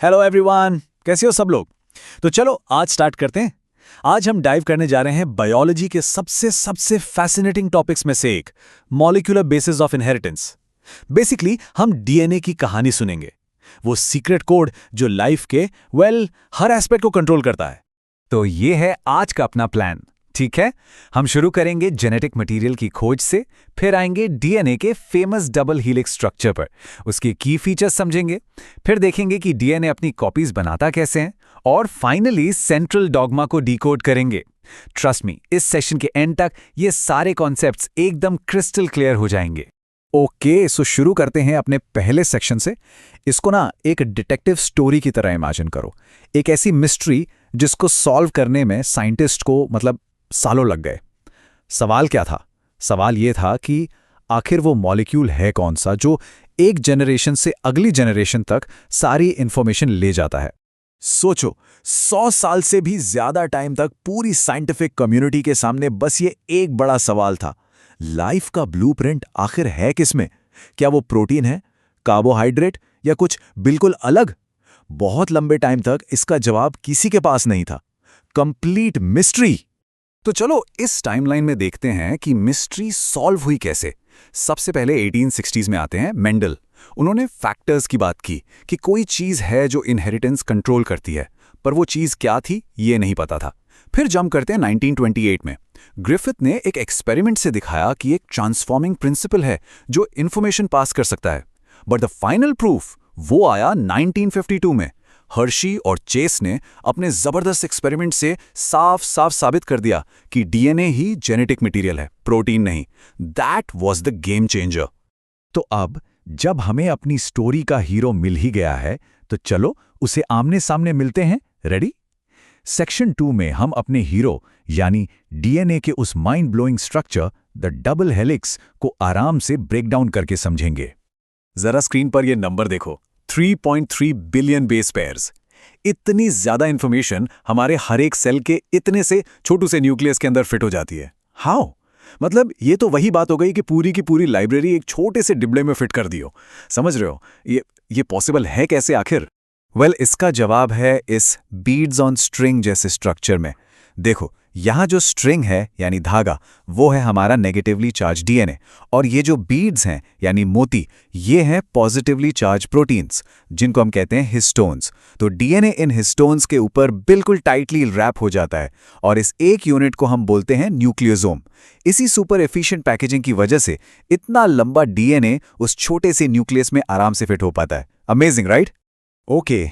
Hello everyone, कैसे हो सब लोग। तो चलो आज स्टार्ट करते हैं। आज हम डाइव करने जा रहे हैं बायोलॉजी के सबसे सबसे फैसिनेटिंग टॉपिक्स में से एक, molecular basis of inheritance. Basically हम डीएनए की कहानी सुनेंगे, वो सीक्रेट कोड जो लाइफ के हर एस्पेक्ट को कंट्रोल करता है। तो ये है आज का अपना प्लान। ठीक है, हम शुरू करेंगे जेनेटिक मटेरियल की खोज से, फिर आएंगे डीएनए के फेमस डबल हीलिक्स स्ट्रक्चर पर, उसके की फीचर्स समझेंगे, फिर देखेंगे कि डीएनए अपनी कॉपीज बनाता कैसे है, और फाइनली सेंट्रल डॉगमा को डिकोड करेंगे। ट्रस्ट मी, इस सेशन के एंड तक ये सारे कॉन्सेप्ट्स एकदम क्रिस्टल क्लियर हो जाएंगे। ओके, सो शुरू करते हैं अपने पहले सेक्शन से। इसको ना एक डिटेक्टिव स्टोरी की तरह इमेजिन करो, एक ऐसी मिस्ट्री जिसको सॉल्व करने में साइंटिस्ट को सालों लग गए। सवाल क्या था? सवाल ये था कि आखिर वो मॉलिक्यूल है कौन सा जो एक जनरेशन से अगली जनरेशन तक सारी इंफॉर्मेशन ले जाता है। सोचो, 100 साल से भी ज्यादा टाइम तक पूरी साइंटिफिक कम्युनिटी के सामने बस ये एक बड़ा सवाल था, लाइफ का ब्लूप्रिंट आखिर है किसमें? क्या वो प्रोटीन है, कार्बोहाइड्रेट, या कुछ बिल्कुल अलग? बहुत लंबे टाइम तक इसका जवाब किसी के पास नहीं था। Complete mystery. तो चलो इस टाइमलाइन में देखते हैं कि मिस्ट्री सॉल्व हुई कैसे। सबसे पहले 1860s में आते हैं मेंडल। उन्होंने फैक्टर्स की बात की कि कोई चीज़ है जो इनहेरिटेंस कंट्रोल करती है, पर वो चीज़ क्या थी ये नहीं पता था। फिर जंप करते हैं 1928 में। ग्रिफिथ ने एक एक्सपेरिमेंट से दिखाया कि एक ट्रांसफॉर्मिंग प्रिंसिपल है जो इन्फॉर्मेशन पास कर सकता है। बट द फाइनल प्रूफ वो आया 1952 में। हर्शी और चेस ने अपने जबरदस्त एक्सपेरिमेंट से साफ साफ साबित कर दिया कि डीएनए ही जेनेटिक मटेरियल है, प्रोटीन नहीं। That was the game changer. तो अब जब हमें अपनी स्टोरी का हीरो मिल ही गया है, तो चलो उसे आमने सामने मिलते हैं। रेडी? सेक्शन 2 में हम अपने हीरो यानी डीएनए के उस mind blowing structure the double helix को आराम से ब्रेक डाउन करके समझेंगे। जरा स्क्रीन पर ये नंबर देखो, 3.3 बिलियन बेस पेयर्स। इतनी ज्यादा इंफॉर्मेशन हमारे हर एक सेल के इतने से छोटू से न्यूक्लियस के अंदर फिट हो जाती है। हाउ? मतलब ये तो वही बात हो गई कि पूरी की पूरी लाइब्रेरी एक छोटे से डिब्बे में फिट कर दियो। समझ रहे हो? ये पॉसिबल है कैसे आखिर? इसका जवाब है इस बीड्स ऑन स्ट्रिंग जैसे स्ट्रक्चर में। देखो, यहाँ जो स्ट्रिंग है यानी धागा, वो है हमारा नेगेटिवली चार्ज डीएनए, और ये जो बीड्स हैं यानी मोती, ये हैं पॉजिटिवली चार्ज प्रोटीन्स जिनको हम कहते हैं हिस्टोन्स। तो डीएनए इन हिस्टोन्स के ऊपर बिल्कुल टाइटली रैप हो जाता है, और इस एक यूनिट को हम बोलते हैं न्यूक्लियोसोम। इसी सुपर एफिशिएंट पैकेजिंग की वजह से इतना लंबा डीएनए उस छोटे से न्यूक्लियस में आराम से फिट हो पाता है। Amazing, right? ओके,